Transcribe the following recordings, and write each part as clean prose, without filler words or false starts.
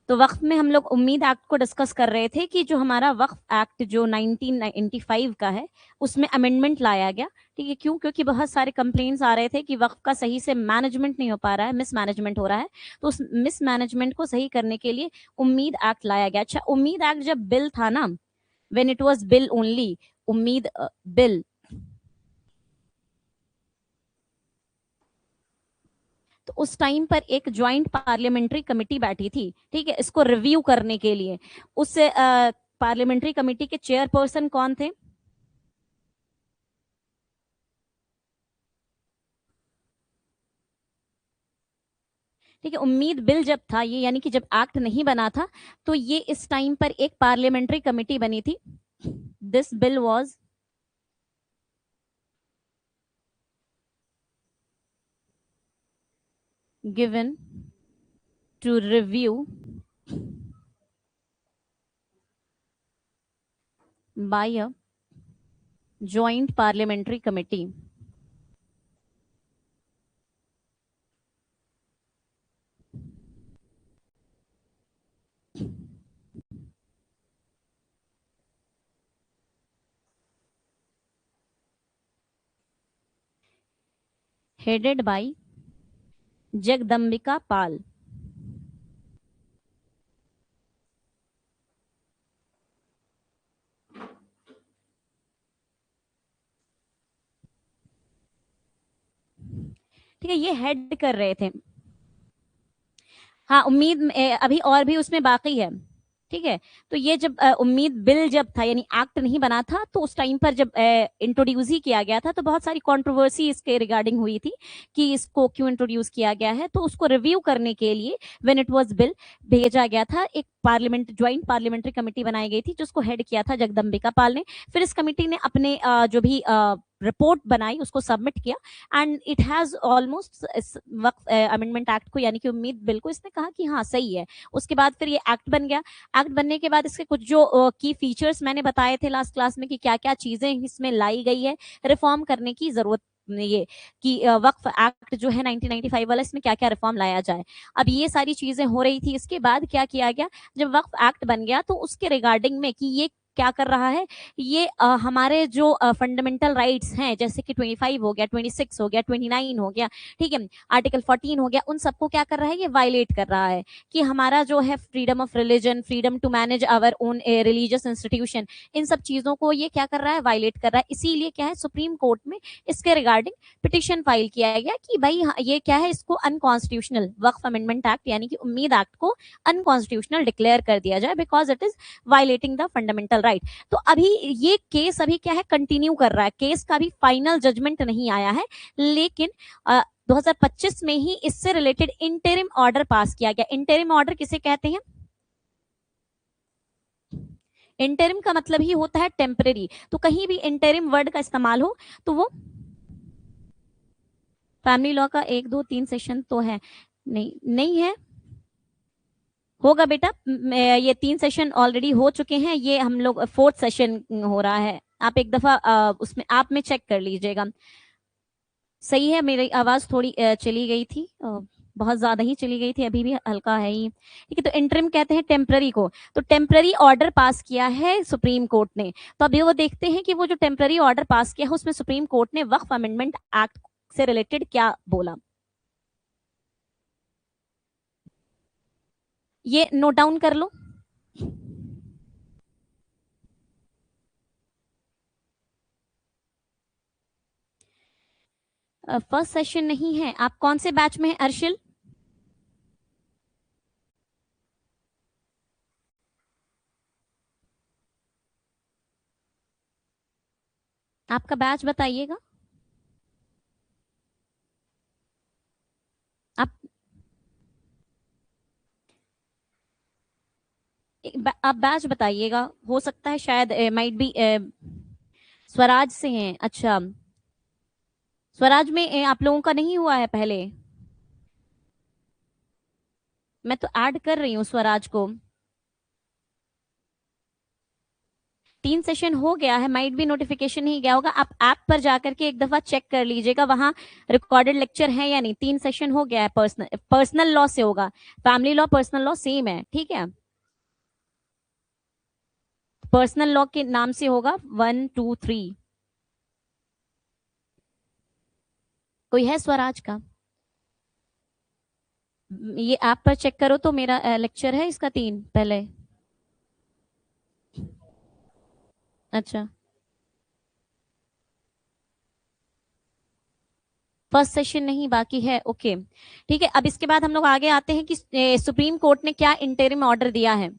तो वक्फ में हम लोग उम्मीद एक्ट को डिस्कस कर रहे थे कि जो हमारा वक्फ एक्ट जो 1995 का है उसमें अमेंडमेंट लाया गया। ठीक है, क्यों? क्योंकि बहुत सारे कंप्लेंट्स आ रहे थे कि वक्फ का सही से मैनेजमेंट नहीं हो पा रहा है, मिसमैनेजमेंट हो रहा है। तो उस मिसमैनेजमेंट को सही करने के लिए उम्मीद एक्ट लाया गया। अच्छा, उम्मीद एक्ट जब बिल था ना, when it was bill only, उम्मीद बिल, तो उस टाइम पर एक ज्वाइंट पार्लियामेंट्री कमेटी बैठी थी, ठीक है, इसको रिव्यू करने के लिए। उस पार्लियामेंट्री कमेटी के चेयरपर्सन कौन थे? ठीक है, उम्मीद बिल जब था ये, यानी कि जब एक्ट नहीं बना था, तो ये इस टाइम पर एक पार्लियामेंट्री कमेटी बनी थी। This bill was given to review by a joint parliamentary committee. Headed by Jagdambika Pal. ठीक है, ये हेड कर रहे थे। हाँ, उम्मीद अभी और भी उसमें बाकी है। ठीक है, तो ये जब उम्मीद बिल जब था, यानी एक्ट नहीं बना था, तो उस टाइम पर जब इंट्रोड्यूस ही किया गया था, तो बहुत सारी कंट्रोवर्सी इसके रिगार्डिंग हुई थी कि इसको क्यों इंट्रोड्यूस किया गया है। तो उसको रिव्यू करने के लिए व्हेन इट वाज बिल भेजा गया था, एक पार्लियामेंट ज्वाइंट पार्लियामेंट्री कमेटी बनाई गई थी जिसको हेड किया था जगदम्बिका पाल ने। फिर इस कमेटी ने अपने जो भी रिपोर्ट बनाई उसको सबमिट किया, एंड इट हैज ऑलमोस्ट इस वक्त अमेंडमेंट एक्ट को, यानी कि उम्मीद बिल को, इसने कहा कि हाँ सही है। उसके बाद फिर ये एक्ट बन गया। एक्ट बनने के बाद इसके कुछ जो की फीचर्स मैंने बताए थे लास्ट क्लास में कि क्या क्या चीजें इसमें लाई गई है, रिफॉर्म करने की जरूरत, ये कि वक्फ एक्ट जो है 1995 वाला, इसमें क्या क्या रिफॉर्म लाया जाए। अब ये सारी चीजें हो रही थी। इसके बाद क्या किया गया, जब वक्फ एक्ट बन गया तो उसके रिगार्डिंग में कि ये क्या कर रहा है, ये हमारे जो फंडामेंटल राइट्स हैं, जैसे कि 25 हो गया, 26 हो गया, 29 हो गया, ठीक है, आर्टिकल 14 हो गया, उन सबको क्या कर रहा है, ये वायलेट कर रहा है। कि हमारा जो है freedom of religion, freedom to manage our own religious institution, इन सब चीजों को ये क्या कर रहा है, वायलेट कर रहा है। इसीलिए क्या है, सुप्रीम कोर्ट में इसके रिगार्डिंग पिटिशन फाइल किया गया कि भाई ये क्या है, इसको अनकॉन्स्टिट्यूशनल, वक्फ अमेंडमेंट एक्ट यानी कि उम्मीद एक्ट को अनकॉन्स्टिट्यूशनल डिक्लेयर कर दिया जाए, because it is violating the fundamental right. तो अभी ये केस अभी क्या है, कंटिन्यू कर रहा है। केस का भी फाइनल जजमेंट नहीं आया है, लेकिन 2025 में ही इससे रिलेटेड इंटरिम ऑर्डर पास किया गया। इंटरिम ऑर्डर किसे कहते हैं? इंटरिम का मतलब ही होता है टेम्परेरी। तो कहीं भी इंटरिम वर्ड का इस्तेमाल हो तो वो फैमिली लॉ का 1 2 3 सेशन तो है, नहीं नहीं है, होगा बेटा। ये 3 सेशन ऑलरेडी हो चुके हैं, ये हम लोग फोर्थ सेशन हो रहा है। आप एक दफा उसमें आप में चेक कर लीजिएगा। सही है, मेरी आवाज थोड़ी चली गई थी, बहुत ज्यादा ही चली गई थी, अभी भी हल्का है ही। ठीक है, तो इंटरिम कहते हैं टेम्पररी को। तो टेम्पररी ऑर्डर पास किया है सुप्रीम कोर्ट ने। तो अभी वो देखते हैं कि वो जो टेम्पररी ऑर्डर पास किया है उसमें सुप्रीम कोर्ट ने वक्फ अमेंडमेंट एक्ट से रिलेटेड क्या बोला। ये नोट डाउन कर लो। फर्स्ट सेशन नहीं है। आप कौन से बैच में हैं अर्शिल? आपका बैच बताइएगा। आप आप बैच बताइएगा, हो सकता है शायद माइट बी स्वराज से हैं। अच्छा, स्वराज में आप लोगों का नहीं हुआ है पहले? मैं तो ऐड कर रही हूँ स्वराज को। 3 सेशन हो गया है, माइट भी नोटिफिकेशन ही गया होगा, आप ऐप पर जाकर के एक दफा चेक कर लीजिएगा वहां रिकॉर्डेड लेक्चर है या नहीं। 3 सेशन हो गया है, पर्सनल लॉ से होगा, family law personal law same है, ठीक है। पर्सनल लॉ के नाम से होगा 1 2 3। कोई है स्वराज का? ये ऐप पर चेक करो तो मेरा लेक्चर है इसका 3 पहले। अच्छा, फर्स्ट सेशन नहीं बाकी है, ओके। ठीक है, अब इसके बाद हम लोग आगे आते हैं कि सुप्रीम कोर्ट ने क्या इंटरिम ऑर्डर दिया है।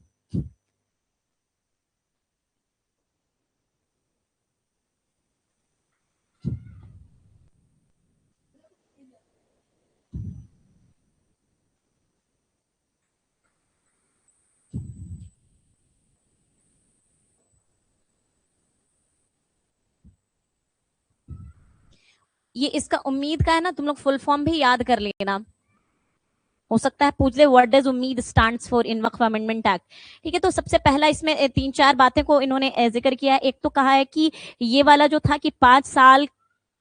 ये इसका उम्मीद का है ना, तुम लोग फुल फॉर्म भी याद कर लेना, हो सकता है पूछ ले व्हाट डज उम्मीद stands for in Waqf amendment act. ठीक है, तो सबसे पहला इसमें 3 4 बातें को इन्होंने जिक्र किया है। एक तो कहा है कि ये वाला जो था कि 5 साल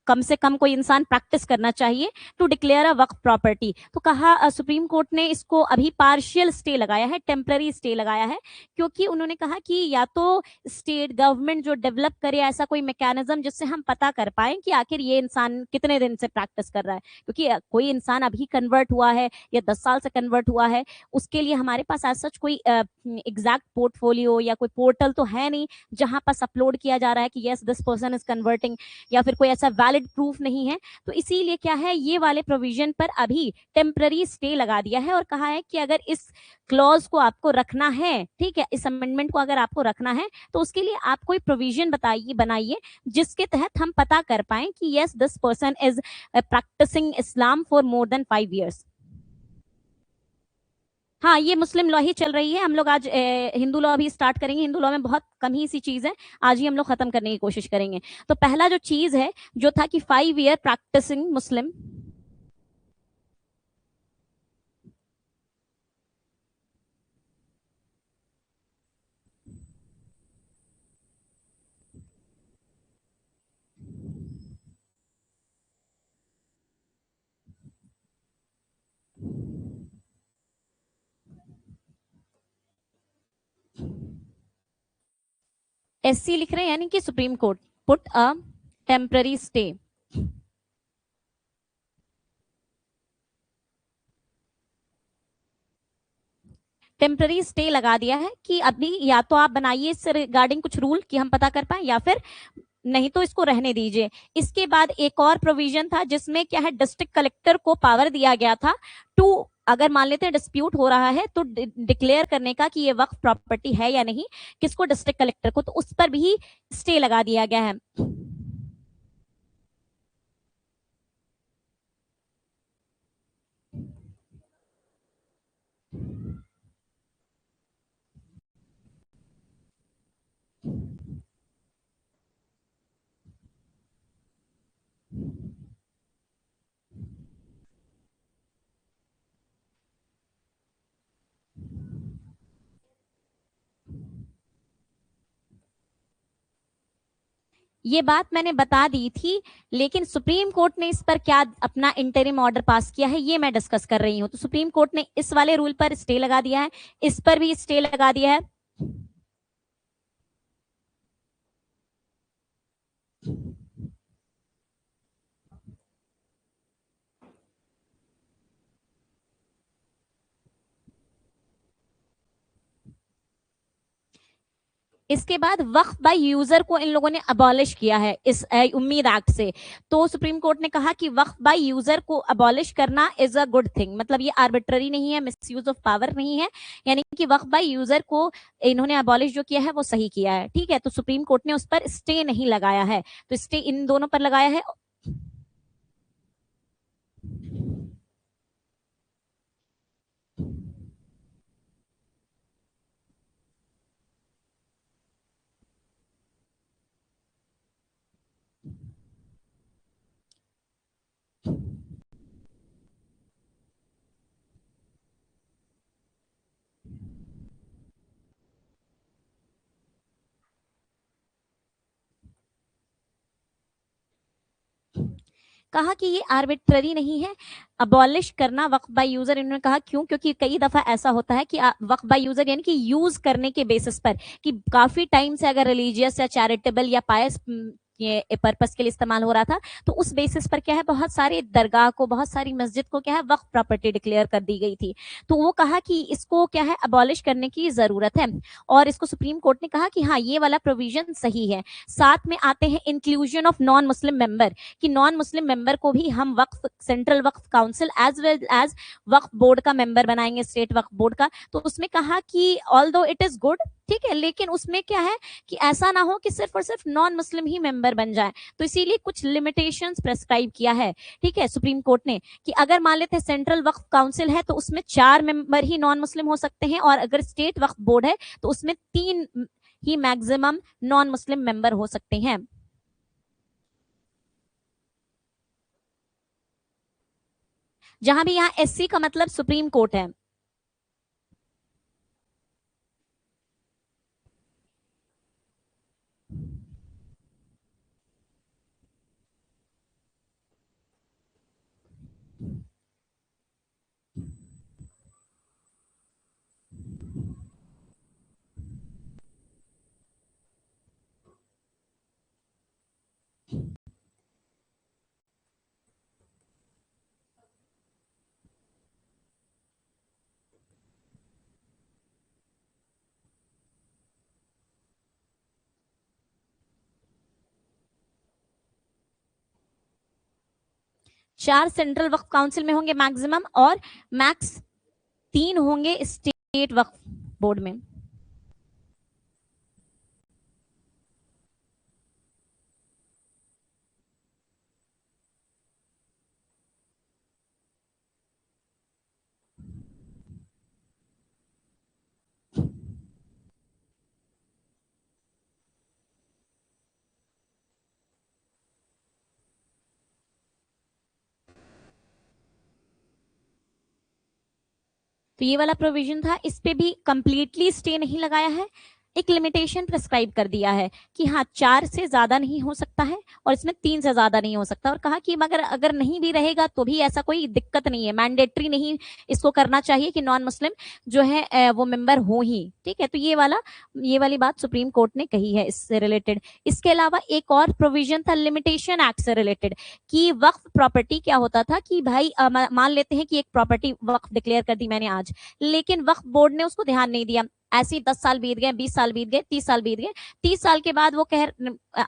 कम से कम कोई इंसान प्रैक्टिस करना चाहिए to declare a waqf property. तो कहा सुप्रीम कोर्ट ने इसको अभी पार्शियल स्टे लगाया है, टेम्पररी स्टे लगाया है, क्योंकि उन्होंने कहा कि या तो स्टेट गवर्नमेंट जो डेवलप करे ऐसा कोई मैकेनिज्म जिससे हम पता कर पाए कि आखिर ये इंसान कितने दिन से प्रैक्टिस कर रहा है, क्योंकि कोई इंसान अभी कन्वर्ट हुआ है या 10 साल से कन्वर्ट हुआ है, उसके लिए हमारे पास ऐसा कोई एग्जैक्ट पोर्टफोलियो या कोई पोर्टल तो है नहीं जहां पास अपलोड किया जा रहा है कि yes this person is converting, या फिर कोई ऐसा वैलिड प्रूफ नहीं है। तो इसीलिए क्या है, ये वाले प्रोविजन पर अभी टेम्पररी स्टे लगा दिया है और कहा है कि अगर इस क्लॉज को आपको रखना है, ठीक है, इस अमेंडमेंट को अगर आपको रखना है तो उसके लिए आप कोई प्रोविजन बताइए, बनाइए जिसके तहत हम पता कर पाए कि yes this person is practising Islam for more than 5 years। हाँ, ये मुस्लिम लॉ ही चल रही है, हम लोग आज हिंदू लॉ भी स्टार्ट करेंगे। हिंदू लॉ में बहुत कम ही सी चीज है, आज ही हम लोग खत्म करने की कोशिश करेंगे। तो पहला जो चीज है जो था कि 5 year प्रैक्टिसिंग मुस्लिम। एससी लिख रहे हैं यानी कि supreme court put a temporary stay. Temporary stay लगा दिया है कि अभी या तो आप बनाइए इससे रिगार्डिंग कुछ रूल कि हम पता कर पाए, या फिर नहीं तो इसको रहने दीजिए। इसके बाद एक और प्रोविजन था जिसमें क्या है, डिस्ट्रिक्ट कलेक्टर को पावर दिया गया था टू, अगर मान लेते हैं डिस्प्यूट हो रहा है तो डिक्लेयर करने का कि ये वक्फ प्रॉपर्टी है या नहीं, किसको, डिस्ट्रिक्ट कलेक्टर को, तो उस पर भी स्टे लगा दिया गया है। ये बात मैंने बता दी थी, लेकिन सुप्रीम कोर्ट ने इस पर क्या अपना इंटरिम ऑर्डर पास किया है ये मैं डिस्कस कर रही हूँ। तो सुप्रीम कोर्ट ने इस वाले रूल पर स्टे लगा दिया है, इस पर भी स्टे लगा दिया है। इसके बाद वक्फ बाय यूजर को इन लोगों ने अबॉलिश किया है इस उम्मीद एक्ट से। तो सुप्रीम कोर्ट ने कहा कि वक्फ बाय यूजर को अबॉलिश करना इज अ गुड थिंग, मतलब ये आर्बिट्ररी नहीं है, मिसयूज ऑफ पावर नहीं है, यानी कि वक्फ बाय यूजर को इन्होंने अबॉलिश जो किया है वो सही किया है। ठीक है, तो सुप्रीम कोर्ट ने उस पर स्टे नहीं लगाया है, तो स्टे इन दोनों पर लगाया है। कहा कि ये आर्बिट्ररी नहीं है, अबॉलिश करना वक्फ बाय यूजर। इन्होंने कहा क्यों, क्योंकि कई दफा ऐसा होता है कि वक्फ बाय यूजर यानी कि यूज करने के बेसिस पर, कि काफी टाइम से अगर रिलीजियस या चैरिटेबल या पायस ये पर्पस के लिए इस्तेमाल हो रहा था, तो उस बेसिस पर क्या है, बहुत सारे दरगाह को, बहुत सारी मस्जिद को क्या है, वक्फ प्रॉपर्टी डिक्लेयर कर दी गई थी। तो वो कहा कि इसको क्या है, अबॉलिश करने की जरूरत है। और इसको सुप्रीम कोर्ट ने कहा कि हाँ, ये वाला प्रोविजन सही है। साथ में आते हैं inclusion of non Muslim member, कि नॉन मुस्लिम मेंबर को भी हम वक्फ, सेंट्रल वक्फ काउंसिल एज वेल एज वक्फ बोर्ड का मेंबर बनाएंगे, स्टेट वक्फ बोर्ड का। तो उसमें कहा कि ऑल दो इट इज गुड, ठीक है, लेकिन उसमें क्या है कि ऐसा ना हो कि सिर्फ और सिर्फ नॉन मुस्लिम ही मेंबर बन जाए, तो इसीलिए कुछ लिमिटेशंस प्रेस्क्राइब किया है, ठीक है, सुप्रीम कोर्ट ने, कि अगर मान लेते हैं सेंट्रल वक्फ काउंसिल है तो उसमें 4 मेंबर ही नॉन मुस्लिम हो सकते हैं, और अगर स्टेट वक्फ बोर्ड है तो उसमें 3 ही मैक्सिमम नॉन मुस्लिम मेंबर हो सकते हैं। जहां भी यहाँ एससी का मतलब सुप्रीम कोर्ट है। चार सेंट्रल वक्फ काउंसिल में होंगे मैक्सिमम, और मैक्स 3 होंगे स्टेट वक्फ बोर्ड में। तो ये वाला प्रोविजन था, इस पे भी कंप्लीटली स्टे नहीं लगाया है, एक लिमिटेशन प्रिस्क्राइब कर दिया है कि हाँ, 4 से ज्यादा नहीं हो सकता है, और इसमें 3 से ज्यादा नहीं हो सकता, और कहा कि मगर अगर नहीं भी रहेगा तो भी ऐसा कोई दिक्कत नहीं है, मैंडेटरी नहीं इसको करना चाहिए कि नॉन मुस्लिम जो है वो मेंबर हो ही, ठीक है। तो ये वाली बात सुप्रीम कोर्ट ने कही है इससे रिलेटेड। इसके अलावा एक और प्रोविजन था लिमिटेशन एक्ट से रिलेटेड, कि वक्फ प्रॉपर्टी क्या होता था कि भाई मान लेते हैं कि एक प्रॉपर्टी वक्फ डिक्लेयर कर दी मैंने आज, लेकिन वक्फ बोर्ड ने उसको ध्यान नहीं दिया, ऐसे ही 10 साल बीत गए, 20 साल बीत गए, 30 साल बीत गए, 30 साल के बाद वो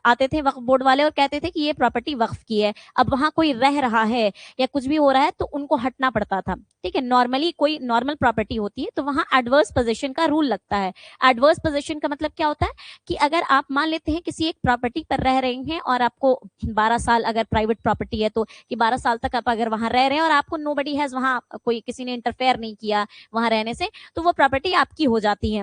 आते थे वक्फ बोर्ड वाले और कहते थे कि ये प्रॉपर्टी वक्फ की है। अब वहां कोई रह रहा है या कुछ भी हो रहा है तो उनको हटना पड़ता था, ठीक है। नॉर्मली कोई नॉर्मल प्रॉपर्टी होती है तो वहां एडवर्स पोजीशन का रूल लगता है। एडवर्स पोजीशन का मतलब क्या होता है कि अगर आप मान लेते हैं किसी एक प्रॉपर्टी पर रह रहे हैं और आपको 12 साल, अगर प्राइवेट प्रॉपर्टी है तो कि 12 साल तक आप अगर वहां रह रहे हैं और आपको नोबडी हैज, वहां कोई किसी ने इंटरफेयर नहीं किया वहां रहने से, तो वो प्रॉपर्टी आपकी हो जाती है।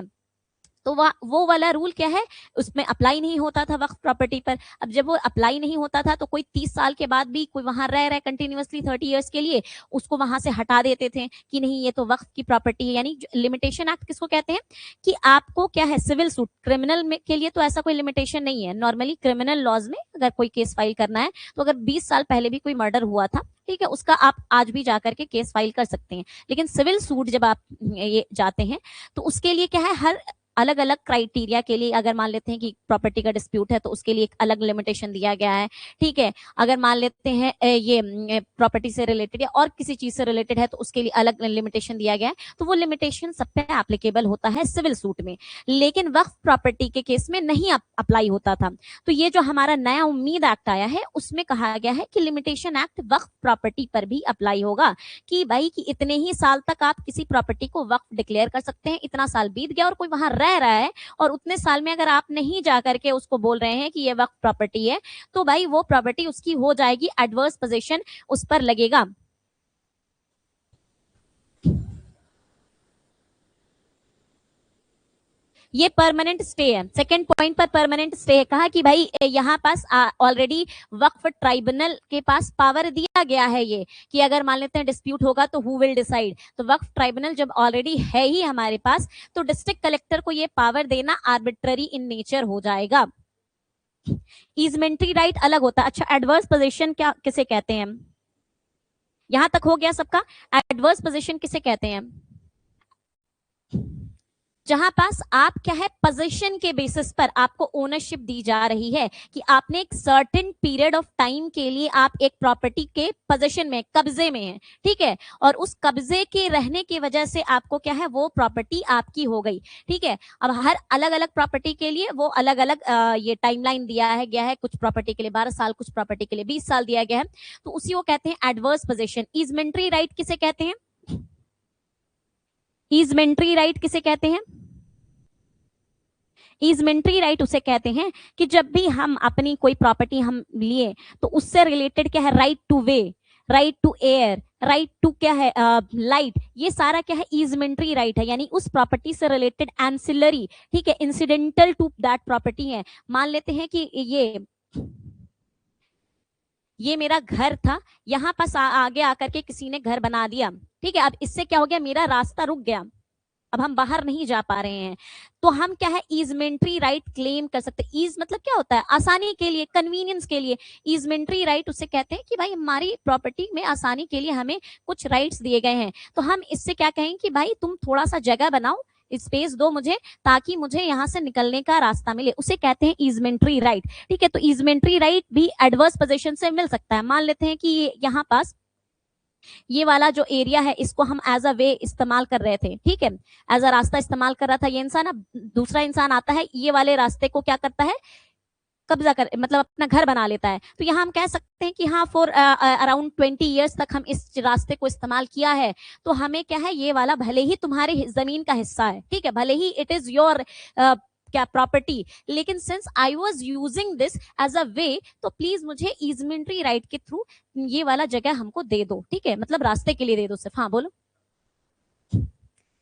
तो वो वाला रूल क्या है, उसमें अप्लाई नहीं होता था वक्फ प्रॉपर्टी पर। अब जब वो अप्लाई नहीं होता था तो कोई 30 साल के बाद भी कोई वहां रह रहा है कंटिन्यूअसली 30 इयर्स के लिए, उसको वहां से हटा देते थे कि नहीं ये तो वक्फ की प्रॉपर्टी है। यानी लिमिटेशन एक्ट किसको कहते हैं कि आपको क्या है, सिविल सूट, क्रिमिनल में के लिए तो ऐसा कोई लिमिटेशन नहीं है। नॉर्मली क्रिमिनल लॉज में अगर कोई केस फाइल करना है तो अगर 20 साल पहले भी कोई मर्डर हुआ था, ठीक है, उसका आप आज भी जाकर के केस फाइल कर सकते हैं। लेकिन सिविल सूट जब आप ये जाते हैं तो उसके लिए क्या है, हर अलग अलग क्राइटेरिया के लिए, अगर मान लेते हैं कि प्रॉपर्टी का डिस्प्यूट है तो उसके लिए एक अलग लिमिटेशन दिया गया है, ठीक है। अगर मान लेते हैं ये प्रॉपर्टी से रिलेटेड या और किसी चीज से रिलेटेड है तो उसके लिए अलग लिमिटेशन दिया गया है। तो वो लिमिटेशन सब पे एप्लीकेबल होता है सिविल सूट में, लेकिन वक्फ प्रॉपर्टी के केस में नहीं अप्लाई होता था। तो ये जो हमारा नया उम्मीद एक्ट आया है उसमें कहा गया है कि लिमिटेशन एक्ट वक्फ प्रॉपर्टी पर भी अप्लाई होगा, कि भाई कि इतने ही साल तक आप किसी प्रॉपर्टी को वक्फ डिक्लेयर कर सकते हैं। इतना साल बीत गया और कोई वहां रह रहा है और उतने साल में अगर आप नहीं जा करके उसको बोल रहे हैं कि ये वक्फ प्रॉपर्टी है, तो भाई वो प्रॉपर्टी उसकी हो जाएगी, एडवर्स पोजीशन उस पर लगेगा। ये परमानेंट स्टे है, सेकंड पॉइंट पर परमानेंट स्टे है। कहा कि भाई यहाँ पास ऑलरेडी वक्फ ट्राइब्यूनल के पास पावर दिया गया है ये, कि अगर मान लेते हैं डिस्प्यूट होगा तो हु विल डिसाइड। तो वक्फ ट्राइब्यूनल जब ऑलरेडी है ही हमारे पास, तो डिस्ट्रिक्ट कलेक्टर को ये पावर देना आर्बिट्ररी इन नेचर हो जाएगा। ईजमेंट्री राइट अलग होता है। अच्छा, एडवर्स पोजीशन क्या किसे कहते हैं? यहां तक हो गया सबका। एडवर्स पोजीशन किसे कहते हैं? जहां पास आप क्या है, पोजीशन के बेसिस पर आपको ओनरशिप दी जा रही है कि आपने एक सर्टेन पीरियड ऑफ टाइम के लिए आप एक प्रॉपर्टी के पोजीशन में, कब्जे में है, ठीक है, और उस कब्जे के रहने की वजह से आपको क्या है, वो प्रॉपर्टी आपकी हो गई, ठीक है। अब हर अलग अलग प्रॉपर्टी के लिए वो अलग अलग ये टाइमलाइन दिया है गया है, कुछ प्रॉपर्टी के लिए 12 साल, कुछ प्रॉपर्टी के लिए 20 साल दिया गया है, तो उसी को कहते हैं एडवर्स पोजीशन। ईजमेंट्री राइट किसे कहते हैं? ईजमेंट्री राइट किसे कहते हैं? ईजमेंट्री राइट उसे कहते हैं कि जब भी हम अपनी कोई प्रॉपर्टी हम लिए तो उससे रिलेटेड क्या है, right to way, right to air, right to क्या है, लाइट, ये सारा क्या है, ईजमेंट्री राइट है, यानी उस प्रॉपर्टी से रिलेटेड एंसिलरी, ठीक है, इंसिडेंटल टू दैट प्रॉपर्टी है। मान लेते हैं कि ये मेरा घर था, यहां पास आगे आकर के किसी ने घर बना दिया, ठीक है, अब इससे क्या हो गया, मेरा रास्ता रुक गया, अब हम बाहर नहीं जा पा रहे हैं, तो हम क्या है, ईजमेंट्री राइट क्लेम कर सकते हैं। ईज मतलब क्या होता है, आसानी के लिए, कन्वीनियंस के लिए। ईजमेंट्री राइट उसे कहते हैं कि भाई हमारी प्रॉपर्टी में आसानी के लिए हमें कुछ राइट्स दिए गए हैं, तो हम इससे क्या कहें कि भाई तुम थोड़ा सा जगह बनाओ, स्पेस दो मुझे, ताकि मुझे यहां से निकलने का रास्ता मिले, उसे कहते हैं ईजमेंट्री राइट, ठीक है। तो ईजमेंट्री राइट भी एडवर्स पोजीशन से मिल सकता है। मान लेते हैं कि यहाँ पास ये वाला जो एरिया है, इसको हम एज अ वे इस्तेमाल कर रहे थे, ठीक है, एज अ रास्ता इस्तेमाल कर रहा था ये इंसान। अब दूसरा इंसान आता है, ये वाले रास्ते को क्या करता है, कब्जा कर, मतलब अपना घर बना लेता है, तो यहाँ हम कह सकते हैं कि हाँ, फॉर अराउंड 20 years तक हम इस रास्ते को इस्तेमाल किया है, तो हमें क्या है, ये वाला भले ही तुम्हारी जमीन का हिस्सा है, ठीक है, भले ही इट इज योर क्या प्रॉपर्टी, लेकिन since I was using this as a way, तो प्लीज मुझे ईजमेंट्री राइट के थ्रू ये वाला जगह हमको दे दो, ठीक है, मतलब रास्ते के लिए दे दो सिर्फ। हाँ बोलो।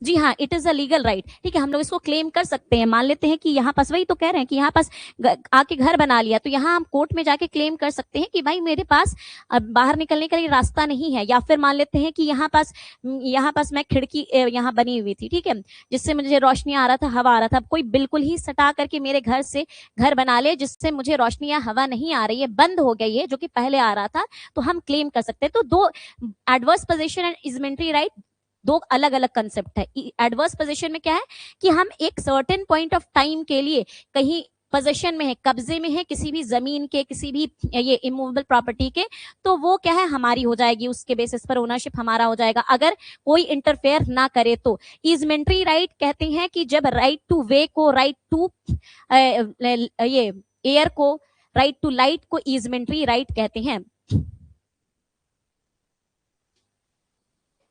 जी हाँ, it is a legal right, ठीक है, हम लोग इसको क्लेम कर सकते हैं। मान लेते हैं कि यहाँ पास, वही तो कह रहे हैं कि यहाँ पास आके घर बना लिया, तो यहाँ हम कोर्ट में जाके क्लेम कर सकते हैं कि भाई मेरे पास अब बाहर निकलने का लिए रास्ता नहीं है। या फिर मान लेते हैं कि यहाँ पास मैं खिड़की यहाँ बनी हुई थी, ठीक है, जिससे मुझे रोशनी आ रहा था, हवा आ रहा था। अब कोई बिल्कुल ही सटा करके मेरे घर से घर बना ले जिससे मुझे रोशनी या हवा नहीं आ रही है, बंद हो गई है, जो कि पहले आ रहा था, तो हम क्लेम कर सकते हैं। तो दो, adverse position and easementary right, दो अलग अलग कंसेप्ट है। एडवर्स पोजीशन में क्या है कि हम एक सर्टेन पॉइंट ऑफ टाइम के लिए कहीं पोजीशन में है, कब्जे में है किसी भी जमीन के, किसी भी ये इमूवेबल प्रॉपर्टी के, तो वो क्या है, हमारी हो जाएगी, उसके बेसिस पर ओनरशिप हमारा हो जाएगा, अगर कोई इंटरफेयर ना करे तो। इजमेंट्री राइट कहते हैं कि जब राइट टू वे को, राइट टू ये एयर को, राइट टू लाइट को इजमेंट्री राइट कहते हैं।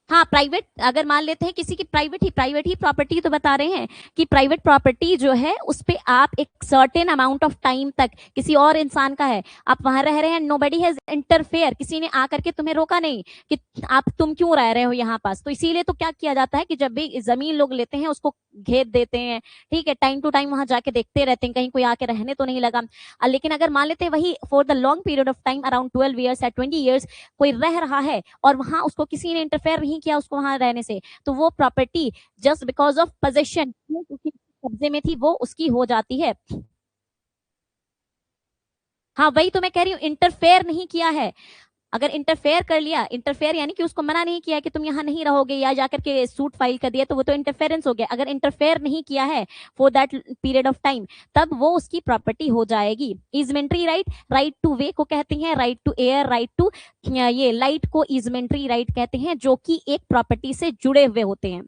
हाँ, प्राइवेट, अगर मान लेते हैं किसी की प्राइवेट ही प्रॉपर्टी, तो बता रहे हैं कि प्राइवेट प्रॉपर्टी जो है उस पे आप एक सर्टेन अमाउंट ऑफ टाइम तक, किसी और इंसान का है, आप वहां रह रहे हैं, नोबडी हैज इंटरफेयर, किसी ने आकर के तुम्हें रोका नहीं कि आप तुम क्यों रह रहे हो यहाँ पास, तो इसीलिए तो क्या किया जाता है कि जब भी जमीन लोग लेते हैं उसको घेर देते हैं, ठीक है, टाइम टू टाइम वहां जाके देखते रहते हैं कहीं कोई आके रहने तो नहीं लगा। लेकिन अगर मान लेते हैं वही for the long period of time, around 12 years या 20 years कोई रह रहा है और वहां उसको किसी ने इंटरफेयर नहीं किया उसको वहां रहने से, तो वो property just because of possession, उसके कब्जे में थी, वो उसकी हो जाती है। हाँ, वही तो मैं कह रही हूँ, इंटरफेयर नहीं किया है। अगर इंटरफेयर कर लिया, इंटरफेयर यानी कि उसको मना नहीं किया कि तुम यहाँ नहीं रहोगे, या जाकर के सूट फाइल कर दिया, तो वो तो इंटरफेरेंस हो गया। अगर इंटरफेयर नहीं किया है for that period of time, तब वो उसकी प्रॉपर्टी हो जाएगी। Easementary right, right to way को कहते हैं, right to air, right to ये लाइट को इजमेंट्री राइट कहते हैं, जो कि एक प्रॉपर्टी से जुड़े हुए होते हैं,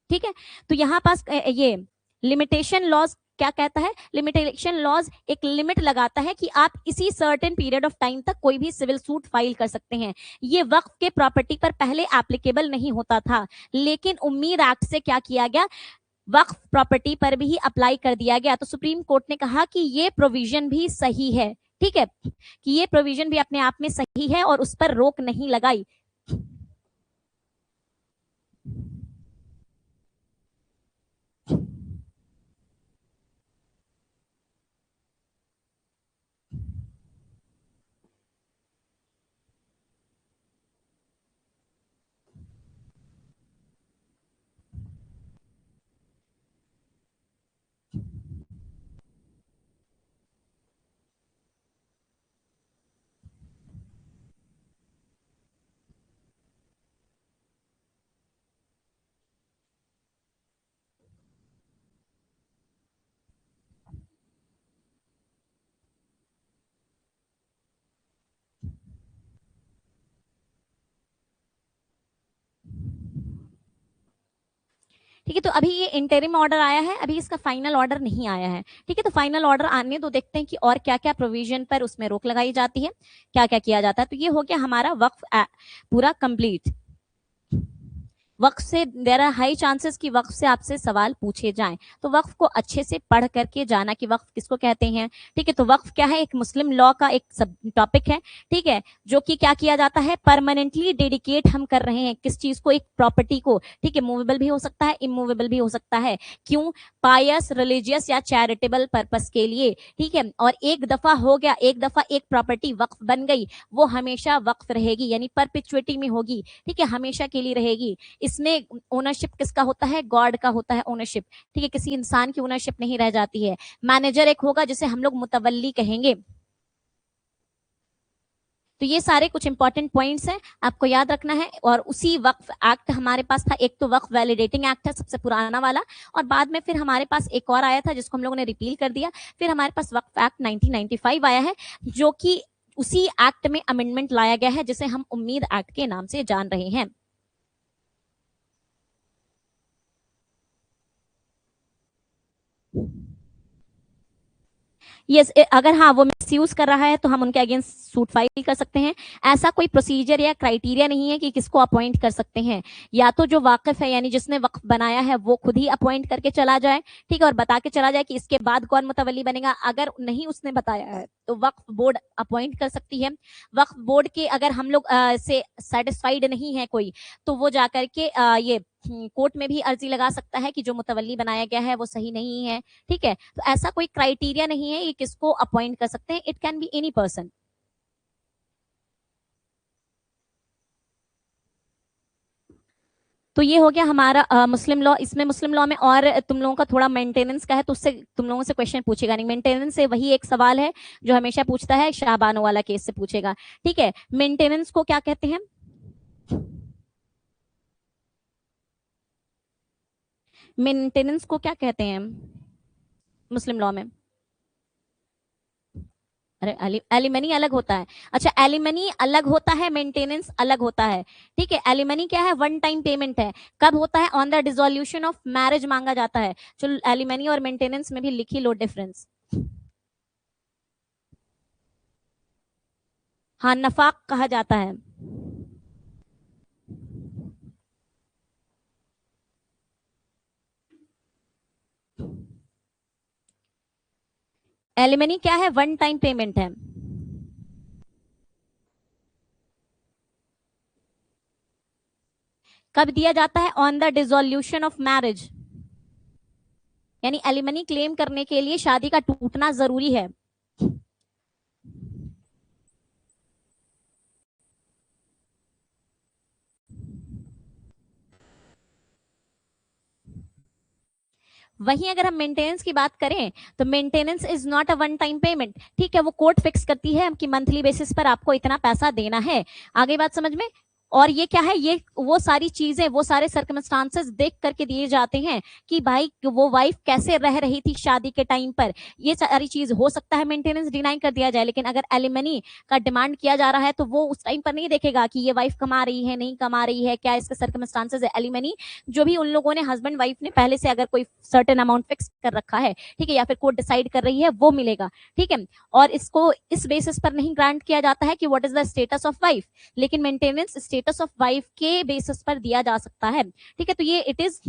ठीक है। तो यहाँ पास ये लिमिटेशन लॉज क्या कहता है, लिमिटेशन लॉज एक लिमिट लगाता है कि आप इसी सर्टेन पीरियड ऑफ टाइम तक कोई भी सिविल सूट फाइल कर सकते हैं। ये वक्फ के प्रॉपर्टी पर पहले एप्लीकेबल नहीं होता था, लेकिन उम्मीद एक्ट से क्या किया गया, वक्फ प्रॉपर्टी पर भी अप्लाई कर दिया गया। तो सुप्रीम कोर्ट ने कहा कि ये प्रोविजन भी सही है, ठीक है, कि ये प्रोविजन भी अपने आप में सही है और उस पर रोक नहीं लगाई। ठीक है, तो अभी ये इंटरिम ऑर्डर आया है, अभी इसका फाइनल ऑर्डर नहीं आया है। ठीक है, तो फाइनल ऑर्डर आने तो देखते हैं कि और क्या क्या प्रोविजन पर उसमें रोक लगाई जाती है, क्या क्या किया जाता है। तो ये हो गया हमारा वक्फ पूरा कंप्लीट। वक्फ से देयर आर हाई चांसेस कि वक्फ से आपसे सवाल पूछे जाएं, तो वक्फ को अच्छे से पढ़ करके जाना कि वक्फ किसको कहते हैं। ठीक है, तो वक्फ क्या है, एक मुस्लिम लॉ का एक सब टॉपिक है। ठीक है, जो कि क्या किया जाता है, परमानेंटली डेडिकेट हम कर रहे हैं किस चीज को, एक प्रॉपर्टी को। ठीक है, मूवेबल भी हो सकता है, इमूवेबल भी हो सकता है। क्यों, पायस, रिलीजियस या चैरिटेबल पर्पस के लिए। ठीक है, और एक दफा हो गया, एक दफा एक प्रॉपर्टी वक्फ बन गई, वो हमेशा वक्फ रहेगी, यानी परपेचुइटी में होगी। ठीक है, हमेशा के लिए रहेगी। इसमें ओनरशिप किसका होता है, गॉड का होता है ओनरशिप। ठीक है, किसी इंसान की ओनरशिप नहीं रह जाती है। मैनेजर एक होगा जिसे हम लोग मुतवल्ली कहेंगे। तो ये सारे कुछ इंपॉर्टेंट पॉइंट्स हैं, आपको याद रखना है। और उसी वक्फ एक्ट हमारे पास था, एक तो वक्फ वैलिडेटिंग एक्ट है सबसे पुराना वाला, और बाद में फिर हमारे पास एक और आया था जिसको हम लोगों ने रिपील कर दिया। फिर हमारे पास वक्फ एक्ट 1995 आया है, जो कि उसी एक्ट में अमेंडमेंट लाया गया है जिसे हम उम्मीद एक्ट के नाम से जान रहे हैं। यस, अगर हाँ वो मिसयूज कर रहा है तो हम उनके अगेंस्ट सूट फाइल कर सकते हैं। ऐसा कोई प्रोसीजर या क्राइटेरिया नहीं है कि किसको अपॉइंट कर सकते हैं, या तो जो वाकिफ है यानी जिसने वक्फ बनाया है वो खुद ही अपॉइंट करके चला जाए। ठीक है, और बता के चला जाए कि इसके बाद कौन मुतवली बनेगा। अगर नहीं उसने बताया है तो वक्फ बोर्ड अपॉइंट कर सकती है। वक्फ बोर्ड के अगर हम लोग से सेटिस्फाइड नहीं है कोई, तो वो जाकर के ये कोर्ट में भी अर्जी लगा सकता है कि जो मुतवली बनाया गया है वो सही नहीं है। ठीक है, तो ऐसा कोई क्राइटेरिया नहीं है ये किसको अपॉइंट कर सकते हैं, it can be any person. तो ये हो गया हमारा मुस्लिम लॉ। इसमें मुस्लिम लॉ में और तुम लोगों का थोड़ा मेंटेनेंस का है, तो उससे तुम लोगों से क्वेश्चन पूछेगा नहीं। मेंटेनेंस से वही एक सवाल है जो हमेशा पूछता है, शाहबानो वाला केस से पूछेगा। ठीक है, मेंटेनेंस को क्या कहते हैं, मेंटेनेंस को क्या कहते हैं मुस्लिम लॉ में। अरे एलिमनी अलग होता है। अच्छा, एलिमनी अलग होता है, मेंटेनेंस अलग होता है। ठीक है, एलिमनी क्या है, वन टाइम पेमेंट है। कब होता है, on the dissolution of marriage मांगा जाता है। चलो एलिमनी और मेंटेनेंस में भी लिखी लो डिफरेंस। हाँ, नफाक कहा जाता है। एलिमनी क्या है, वन टाइम पेमेंट है। कब दिया जाता है, on the dissolution of marriage, यानी एलिमनी क्लेम करने के लिए शादी का टूटना जरूरी है। वहीं अगर हम मेंटेनेंस की बात करें तो maintenance is not a one time payment. ठीक है, वो कोर्ट फिक्स करती है कि मंथली बेसिस पर आपको इतना पैसा देना है। आगे बात समझ में। और ये क्या है, ये वो सारी चीजें, वो सारे सर्कमस्टांसेस देख करके दिए जाते हैं कि भाई वो वाइफ कैसे रह रही थी शादी के टाइम पर। ये सारी चीज हो सकता है मेंटेनेंस डिनाई कर दिया जाए, लेकिन अगर एलिमनी का डिमांड किया जा रहा है तो वो उस टाइम पर नहीं देखेगा कि ये वाइफ कमा रही है नहीं कमा रही है, क्या इसके सर्कमस्टांसेस है। एलिमनी जो भी उन लोगों ने, हस्बैंड वाइफ ने पहले से अगर कोई सर्टेन अमाउंट फिक्स कर रखा है, ठीक है, या फिर कोर्ट डिसाइड कर रही है, वो मिलेगा। ठीक है, और इसको इस बेसिस पर नहीं ग्रांट किया जाता है कि what is the status of wife, लेकिन मेंटेनेंस स्टेटस ऑफ वाइफ के बेसिस पर दिया जा सकता है। ठीक है, तो ये it is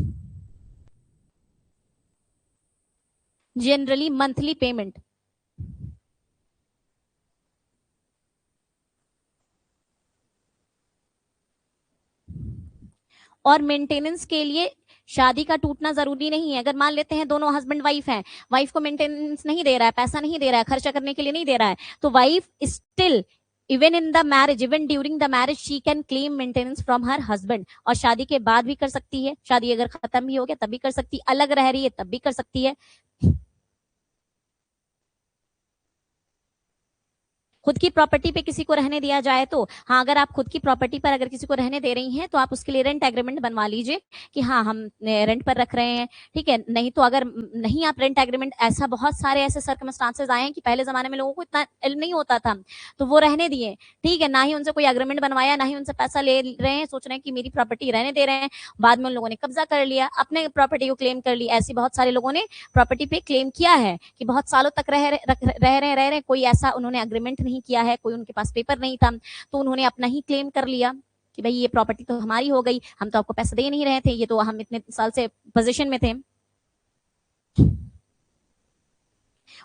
generally monthly payment. और मेंटेनेंस के लिए शादी का टूटना जरूरी नहीं है। अगर मान लेते हैं दोनों हस्बैंड वाइफ हैं, वाइफ को मेंटेनेंस नहीं दे रहा है, पैसा नहीं दे रहा है, खर्चा करने के लिए नहीं दे रहा है, तो wife still even in the marriage, even during the marriage she can claim maintenance from her husband. और शादी के बाद भी कर सकती है, शादी अगर खत्म भी हो गया तब भी कर सकती है, अलग रह रही है तब भी कर सकती है। खुद की प्रॉपर्टी पे किसी को रहने दिया जाए तो हाँ, अगर आप खुद की प्रॉपर्टी पर अगर किसी को रहने दे रही हैं तो आप उसके लिए रेंट एग्रीमेंट बनवा लीजिए कि हाँ हम रेंट पर रख रहे हैं, ठीक है। नहीं तो अगर नहीं आप रेंट एग्रीमेंट, ऐसा बहुत सारे ऐसे सर्कमस्टांसेस आए हैं कि पहले जमाने में लोगों को इतना इल्म नहीं होता था, तो वो रहने दिए, ठीक है, ना ही उनसे कोई एग्रीमेंट बनवाया, ना ही उनसे पैसा ले रहे हैं, सोच रहे हैं कि मेरी प्रॉपर्टी रहने दे रहे हैं, बाद में उन लोगों ने कब्जा कर लिया, अपने प्रॉपर्टी को क्लेम कर लिया। ऐसी बहुत सारे लोगों ने प्रॉपर्टी पे क्लेम किया है कि बहुत सालों तक रह रहे, कोई ऐसा उन्होंने एग्रीमेंट नहीं किया है, कोई उनके पास पेपर नहीं था, तो उन्होंने अपना ही क्लेम कर लिया कि भाई ये प्रॉपर्टी तो हमारी हो गई, हम तो आपको पैसे दे नहीं रहे थे, ये तो हम इतने साल से पोजीशन में थे।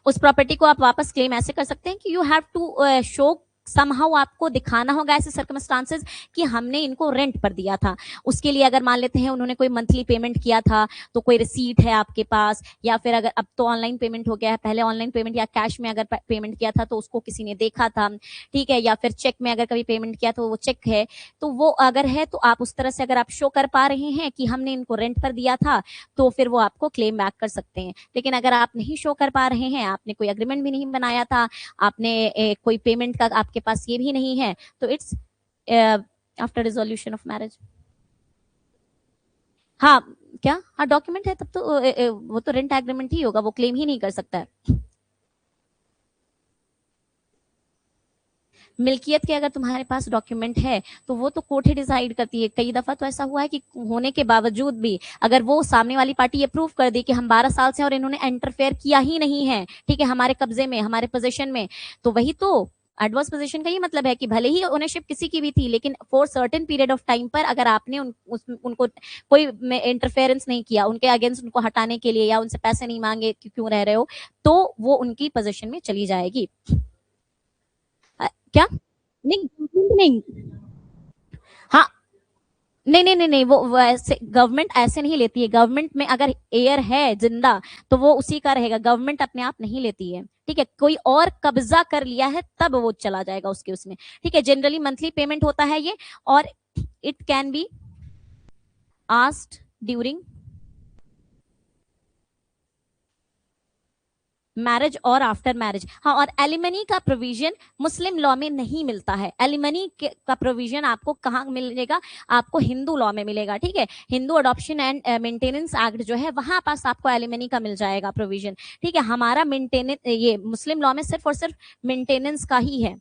उस प्रॉपर्टी को आप वापस क्लेम ऐसे कर सकते हैं कि you have to show somehow, आपको दिखाना होगा ऐसे सर्कमस्टांसेस कि हमने इनको रेंट पर दिया था। उसके लिए अगर मान लेते हैं उन्होंने कोई मंथली पेमेंट किया था तो कोई रिसीट है आपके पास, या फिर अगर अब तो ऑनलाइन पेमेंट हो गया है, पहले ऑनलाइन पेमेंट या कैश में अगर पेमेंट किया था तो उसको किसी ने देखा था, ठीक है, या फिर चेक में अगर कभी पेमेंट किया तो वो चेक है, तो वो अगर है तो आप उस तरह से अगर आप शो कर पा रहे हैं कि हमने इनको रेंट पर दिया था तो फिर वो आपको क्लेम बैक कर सकते हैं। लेकिन अगर आप नहीं शो कर पा रहे हैं, आपने कोई एग्रीमेंट भी नहीं बनाया था, आपने कोई पेमेंट का आपके पास ये भी नहीं है, तो it's after resolution of marriage. हाँ, क्या? हाँ, डॉक्यूमेंट है तब तो वो तो रेंट एग्रीमेंट ही होगा, वो क्लेम ही नहीं कर सकता है। मिल्कियत के अगर तुम्हारे पास डॉक्यूमेंट है तो वो तो कोर्ट ही डिसाइड करती है। कई दफा तो ऐसा हुआ है कि होने के बावजूद भी अगर वो सामने वाली पार्टी अप्रूव कर दे कि हम 12 साल से और इन्होंने इंटरफेयर किया ही नहीं है, ठीक है, हमारे कब्जे में, हमारे पोजीशन में, तो वही तो एडवर्स पोजीशन का ही मतलब है कि भले ही ओनरशिप किसी की भी थी, लेकिन for certain period of time पर अगर आपने उनको कोई इंटरफेरेंस नहीं किया, उनके अगेंस्ट उनको हटाने के लिए या उनसे पैसे नहीं मांगे कि क्यों रह रहे हो, तो वो उनकी पोजीशन में चली जाएगी। क्या? नहीं, नहीं। हाँ, नहीं नहीं नहीं नहीं, वो ऐसे गवर्नमेंट ऐसे नहीं लेती है। गवर्नमेंट में अगर एयर है जिंदा तो वो उसी का रहेगा, गवर्नमेंट अपने आप नहीं लेती है, ठीक है। कोई और कब्जा कर लिया है तब वो चला जाएगा उसके उसमें, ठीक है। जनरली मंथली पेमेंट होता है ये, और it can be asked during marriage और आफ्टर मैरिज। हाँ, और एलिमनी का प्रोविजन मुस्लिम लॉ में नहीं मिलता है। एलिमनी का प्रोविजन आपको कहाँ मिलेगा? आपको हिंदू लॉ में मिलेगा, ठीक है। Hindu adoption and maintenance act जो है वहां पास आपको एलिमनी का मिल जाएगा प्रोविजन, ठीक है। हमारा मेंटेनेंस ये मुस्लिम लॉ में सिर्फ और सिर्फ मेंटेनेंस का ही है।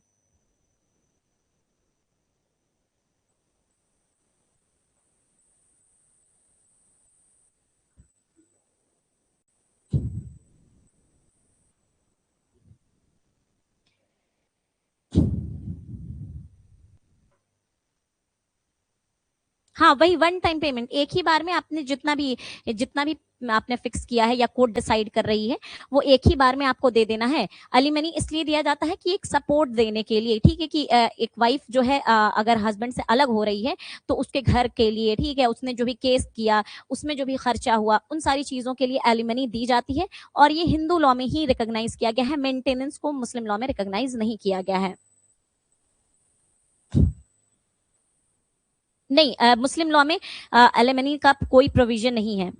हाँ, वही वन टाइम पेमेंट, एक ही बार में आपने जितना भी आपने फिक्स किया है या कोर्ट डिसाइड कर रही है वो एक ही बार में आपको दे देना है। अलीमनी इसलिए दिया जाता है कि एक सपोर्ट देने के लिए, ठीक है, कि एक वाइफ जो है अगर हस्बैंड से अलग हो रही है तो उसके घर के लिए, ठीक है, उसने जो भी केस किया उसमें जो भी खर्चा हुआ उन सारी चीजों के लिए एलिमनी दी जाती है। और ये हिंदू लॉ में ही रिकॉग्नाइज किया गया है, मेंटेनेंस को मुस्लिम लॉ में रिकॉग्नाइज नहीं किया गया है। नहीं, मुस्लिम लॉ में एलिमनी का कोई प्रोविजन नहीं है।